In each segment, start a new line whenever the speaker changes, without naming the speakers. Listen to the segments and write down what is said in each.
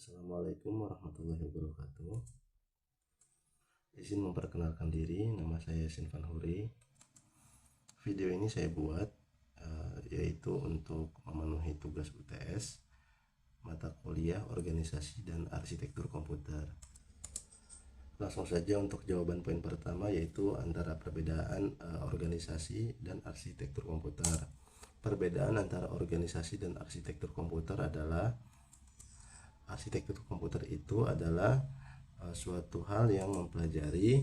Assalamualaikum warahmatullahi wabarakatuh. Izin memperkenalkan diri, nama saya Yasin Fanhuri. Video ini saya buat yaitu untuk memenuhi tugas UTS mata kuliah organisasi dan arsitektur komputer. Langsung saja untuk jawaban poin pertama, yaitu antara perbedaan organisasi dan arsitektur komputer. Perbedaan antara organisasi dan arsitektur komputer adalah arsitektur komputer itu adalah suatu hal yang mempelajari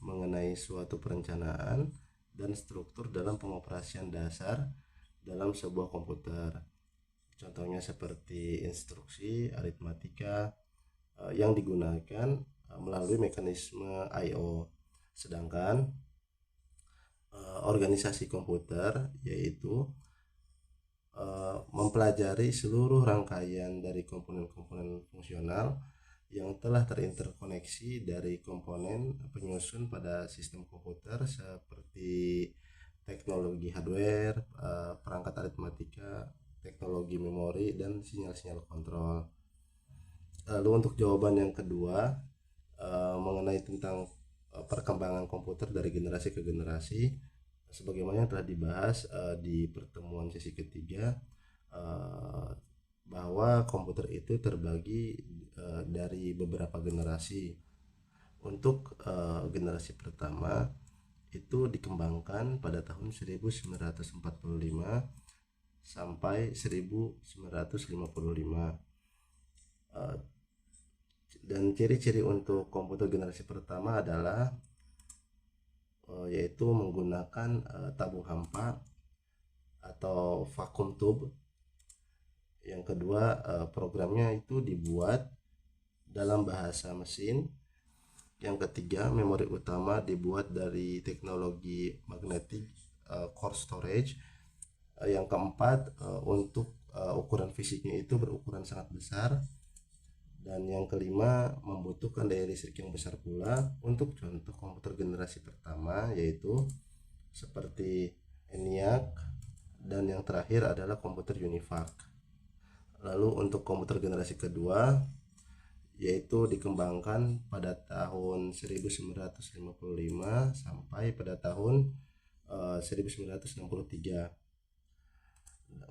mengenai suatu perencanaan dan struktur dalam pengoperasian dasar dalam sebuah komputer. Contohnya seperti instruksi, aritmatika yang digunakan melalui mekanisme I/O. Sedangkan organisasi komputer yaitu mempelajari seluruh rangkaian dari komponen-komponen fungsional yang telah terinterkoneksi dari komponen penyusun pada sistem komputer seperti teknologi hardware, perangkat aritmatika, teknologi memori, dan sinyal-sinyal kontrol. Lalu untuk jawaban yang kedua mengenai tentang perkembangan komputer dari generasi ke generasi, sebagaimana yang telah dibahas di pertemuan sesi ketiga, bahwa komputer itu terbagi dari beberapa generasi. Untuk generasi pertama itu dikembangkan pada tahun 1945 sampai 1955. Dan ciri-ciri untuk komputer generasi pertama adalah yaitu menggunakan tabung hampa atau vacuum tube. Yang kedua, programnya itu dibuat dalam bahasa mesin. Yang ketiga, memori utama dibuat dari teknologi magnetic core storage. Yang keempat, untuk ukuran fisiknya itu berukuran sangat besar. Dan yang kelima, membutuhkan daya listrik yang besar pula. Untuk contoh komputer generasi pertama yaitu seperti ENIAC, dan yang terakhir adalah komputer UNIVAC. Lalu untuk komputer generasi kedua yaitu dikembangkan pada tahun 1955 sampai pada tahun 1963.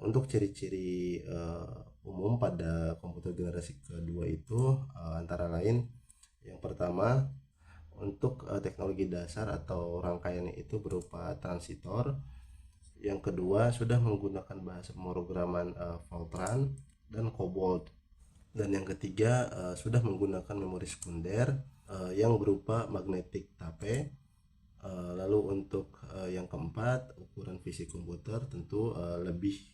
Untuk ciri-ciri umum pada komputer generasi kedua itu antara lain, yang pertama, untuk teknologi dasar atau rangkaiannya itu berupa transitor. Yang kedua, sudah menggunakan bahasa pemrograman Fortran dan COBOL. Dan yang ketiga, sudah menggunakan memori sekunder yang berupa magnetic tape. Lalu untuk yang keempat, ukuran fisik komputer tentu lebih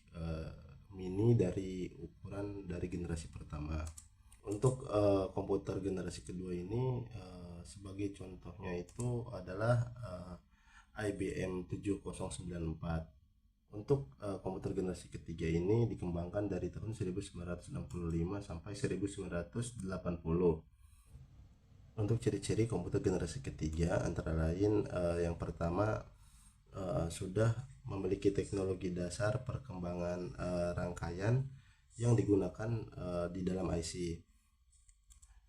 mini dari ukuran dari generasi pertama. Untuk komputer generasi kedua ini sebagai contohnya itu adalah IBM 7094. Untuk komputer generasi ketiga ini dikembangkan dari tahun 1965 sampai 1980. Untuk ciri-ciri komputer generasi ketiga antara lain, yang pertama, sudah memiliki teknologi dasar perkembangan rangkaian yang digunakan di dalam IC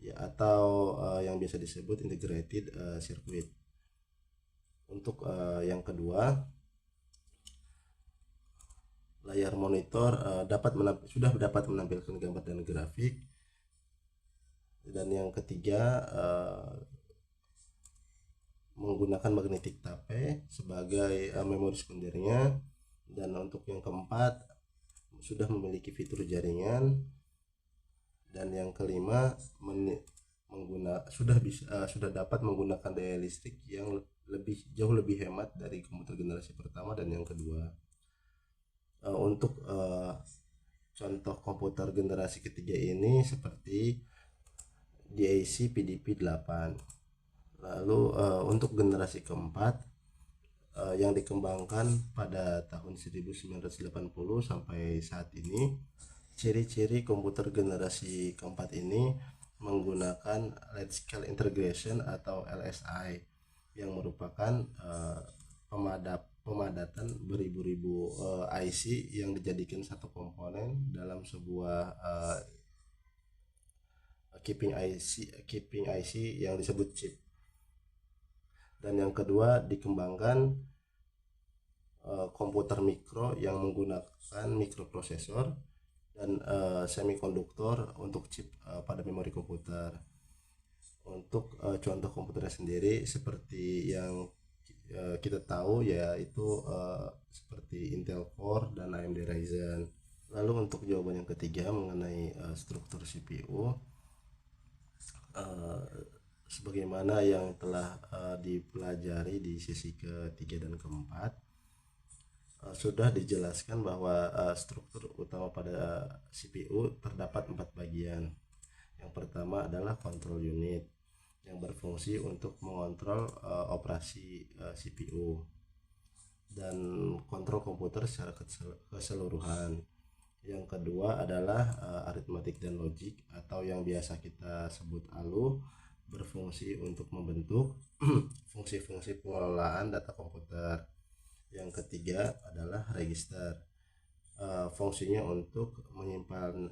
ya, atau yang biasa disebut integrated circuit. Untuk yang kedua, layar monitor sudah dapat menampilkan gambar dan grafik. Dan yang ketiga, menggunakan magnetic tape sebagai memori sekundernya. Dan untuk yang keempat, sudah memiliki fitur jaringan. Dan yang kelima, sudah dapat menggunakan daya listrik yang jauh lebih hemat dari komputer generasi pertama dan yang kedua. Untuk contoh komputer generasi ketiga ini seperti DIC PDP-8. Lalu untuk generasi keempat yang dikembangkan pada tahun 1980 sampai saat ini, ciri-ciri komputer generasi keempat ini menggunakan large scale integration atau LSI, yang merupakan pemadatan beribu-ribu IC yang dijadikan satu komponen dalam sebuah keeping IC yang disebut chip. Dan yang kedua, dikembangkan komputer mikro yang menggunakan mikroprosesor dan semikonduktor untuk chip pada memori komputer. Untuk contoh komputernya sendiri seperti yang kita tahu, yaitu seperti Intel Core dan AMD Ryzen. Lalu untuk jawaban yang ketiga mengenai struktur CPU, sebagaimana yang telah dipelajari di sesi ketiga dan keempat, sudah dijelaskan bahwa struktur utama pada CPU terdapat 4 bagian. Yang pertama adalah control unit yang berfungsi untuk mengontrol operasi CPU dan kontrol komputer secara keseluruhan. Yang kedua adalah aritmatik dan logik atau yang biasa kita sebut ALU, berfungsi untuk membentuk fungsi-fungsi pengelolaan data komputer. Yang ketiga adalah register, fungsinya untuk menyimpan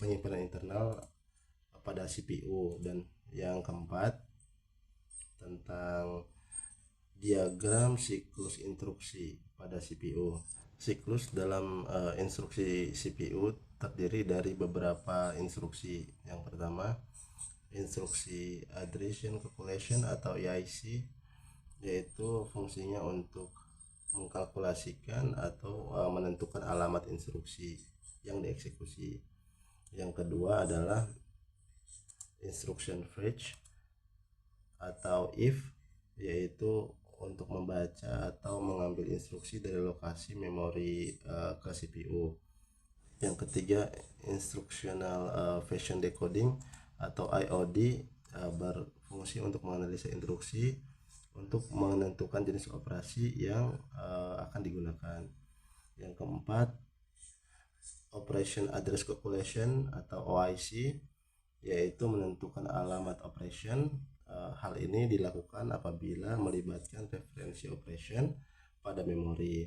penyimpanan internal pada CPU. Dan yang keempat tentang diagram siklus instruksi pada CPU. Siklus dalam instruksi CPU terdiri dari beberapa instruksi. Yang pertama, instruksi addressing calculation atau AIC, yaitu fungsinya untuk mengkalkulasikan atau menentukan alamat instruksi yang dieksekusi. Yang kedua adalah instruction fetch atau if, yaitu untuk membaca atau mengambil instruksi dari lokasi memori ke CPU. Yang ketiga, instructional function decoding atau IOD, berfungsi untuk menganalisa instruksi untuk menentukan jenis operasi yang akan digunakan. Yang keempat, operation address calculation atau OIC, yaitu menentukan alamat operation. Hal ini dilakukan apabila melibatkan referensi operation pada memori.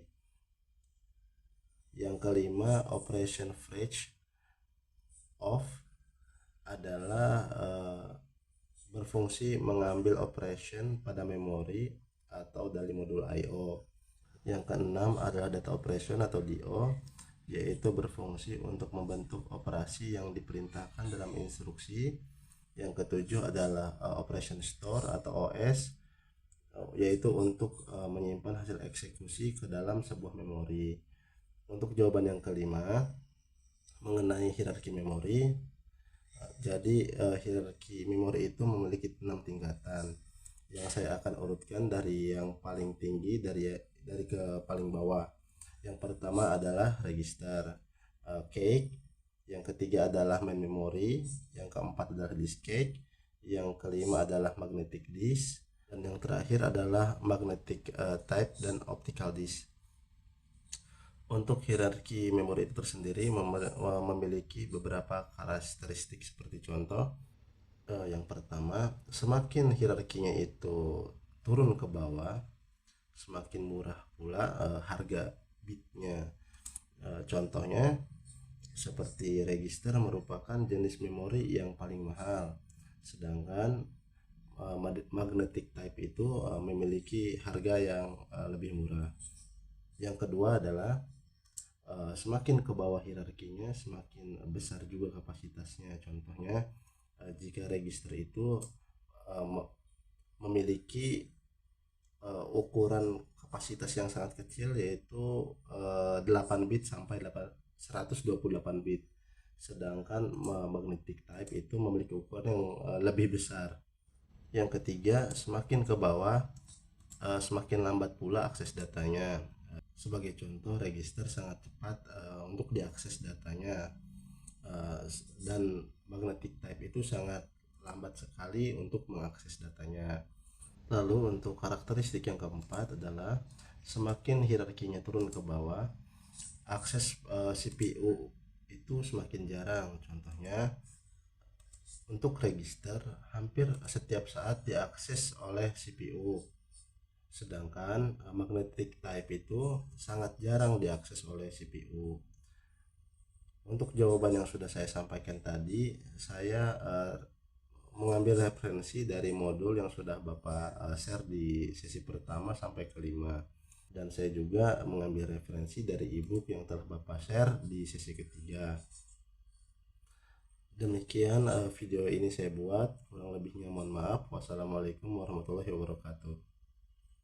Yang kelima, operation fetch off adalah berfungsi mengambil operation pada memori atau dari modul I/O. Yang keenam adalah data operation atau DO, yaitu berfungsi untuk membentuk operasi yang diperintahkan dalam instruksi. Yang ketujuh adalah operation store atau OS, yaitu untuk menyimpan hasil eksekusi ke dalam sebuah memori. Untuk jawaban yang kelima mengenai hierarki memori, jadi hierarki memori itu memiliki 6 tingkatan yang saya akan urutkan dari yang paling tinggi dari ke paling bawah. Yang pertama adalah register, cake. Yang ketiga adalah main memory. Yang keempat adalah diskette. Yang kelima adalah magnetic disk. Dan yang terakhir adalah magnetic type dan optical disk. Untuk hierarki memori itu tersendiri memiliki beberapa karakteristik seperti contoh. Yang pertama, semakin hierarkinya itu turun ke bawah, semakin murah pula harga bitnya. Contohnya seperti register merupakan jenis memori yang paling mahal, sedangkan magnetic type itu memiliki harga yang lebih murah. Yang kedua adalah semakin ke bawah hierarkinya semakin besar juga kapasitasnya. Contohnya jika register itu memiliki ukuran kapasitas yang sangat kecil, yaitu 8 bit sampai 128 bit, sedangkan magnetic type itu memiliki ukuran yang lebih besar. Yang ketiga, semakin ke bawah semakin lambat pula akses datanya. Sebagai contoh, register sangat cepat untuk diakses datanya, dan magnetic type itu sangat lambat sekali untuk mengakses datanya. Lalu untuk karakteristik yang keempat adalah semakin hierarkinya turun ke bawah, akses CPU itu semakin jarang. Contohnya untuk register hampir setiap saat diakses oleh CPU, sedangkan magnetic type itu sangat jarang diakses oleh CPU. Untuk jawaban yang sudah saya sampaikan tadi, saya mengambil referensi dari modul yang sudah Bapak share di sesi pertama sampai kelima, dan saya juga mengambil referensi dari ebook yang telah Bapak share di sesi ketiga. Demikian video ini saya buat, kurang lebihnya mohon maaf. Wassalamualaikum warahmatullahi wabarakatuh.